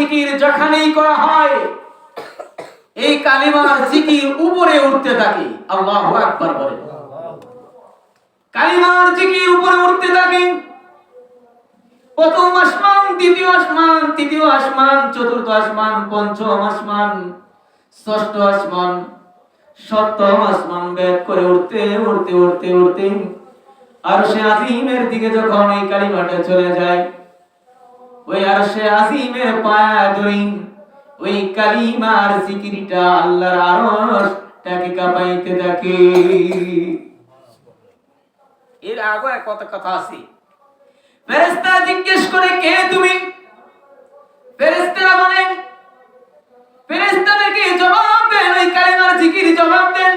জিকির যেখানেই করা হয় এই কালিমার জিকির উপরে উঠতে থাকে। আল্লাহু আকবার বলে। কালিমার জিকির উপরে উঠতে থাকে। প্রথম আসমান, দ্বিতীয় আসমান, তৃতীয় আসমান, চতুর্থ আসমান, পঞ্চম আসমান, ষষ্ঠ আসমান, সপ্তম আসমান বেদ করে উঠতে উঠতে উঠতে উঠতে আরশে আজিমের দিকে যখন এই কালিমাটা চলে যায়, ওই আরশে আজিমের পায়া ধরি ওই কালিমার জিকিরটা আল্লাহর আরশটাকে কাঁপাইতে থাকে। এর আগে কত কথা আছে। ফেরেশতা জিজ্ঞেস করে, কে তুমি? ফেরেশতারা বলেন, ফেরেশতাদেরকে জবাব দেন, ওই কালিমার জিকির জবাব দেন,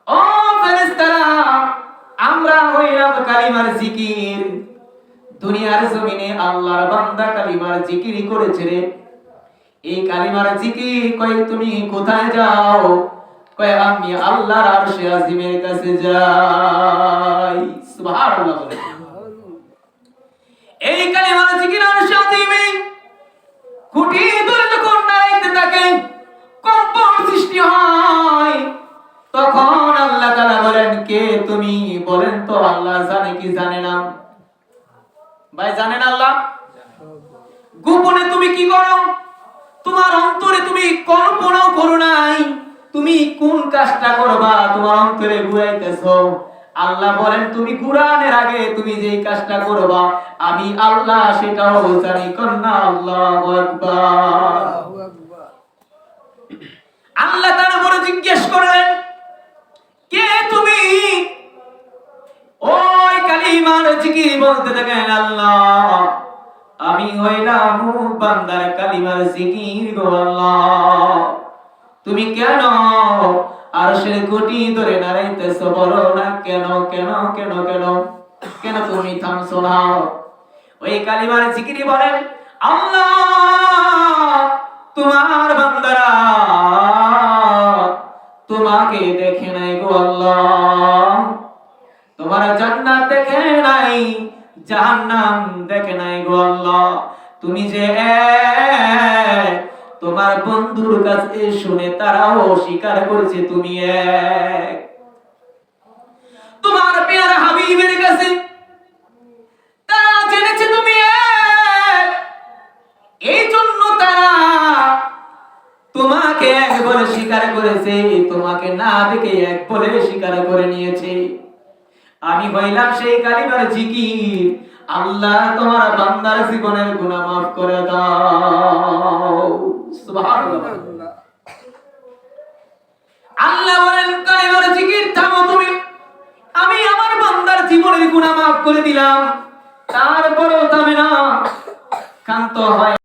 ও ফেরেশতারা, আমরা হইলাম কালিমার জিকির। দুনিয়ার জমিনে আল্লাহর বান্দা কালিমার জিকির করেছে রে। এই কালিমার জিকির কই তুমি কোথায় যাও? কই আমি আল্লাহর আরশে আজিমের কাছে যাই। সুবহানাল্লাহ বলে। এই কালিমার জিকির আরশে আজিমে খুঁটি ধরে যখন নাড়াইতে থাকে, কম্পন সৃষ্টি হয়, তখন আল্লাহ তাআলা বলেন, কে তুমি? বলেন তো আল্লাহ জানে কি জানে না? ভাই জানেন আল্লাহ? গোপনে তুমি কি করো? তোমার অন্তরে তুমি কল্পনাও করো নাই তুমি কোন কাজটা করবা, তোমার অন্তরে ঘুরাইতেছো। আল্লাহ বলেন, তুমি কুরআনের আগে তুমি যেই কাজটা করবা আমি আল্লাহ সেটাও জানি। কন্না আল্লাহু আকবার। আল্লাহ তাআলা বড় জিজ্ঞেস করেন, কে তুমি? ওই কালিমার জিকির বলতে থাকেন, আল্লাহ আমি হইলাম বান্দার কালিমার জিকির গো আল্লাহ। তুমি কেন আরশের খুঁটি ধরে নাড়াইতেছো? বলো না কেন কেন কেন কেন কেন তুমি থামছো না? ওই কালিমার জিকিরি বলেন, আল্লাহ তোমার বান্দারা তোমাকে দেখে নাই গো আল্লাহ, তোমার জান্নাত দেখে নাই, জাহান্নাম দেখে নাই গো আল্লাহ। তুমি যে তোমার বন্ধুর কাছে শুনে তারাও স্বীকার করেছে তুমি এক। তোমার প্রিয় হাবিবের কাছে তারা জেনেছে তুমি এক, এই জন্য তারা তোমাকে এক বলে স্বীকার করেছে, তোমাকে না দেখে এক বলে স্বীকার করে নিয়েছে। আমি হইলাম সেই কালিমার জিকির। আল্লাহ তোমার বান্দার জীবনের গুনাহ মাফ করে দাও। সুবহানাল্লাহ। আল্লাহ বলেন, কালিমার জিকির থামো তুমি, আমি আমার বান্দার জীবনের গুনাহ মাফ করে দিলাম। তারপরও থামে না, ক্ষান্ত হয়।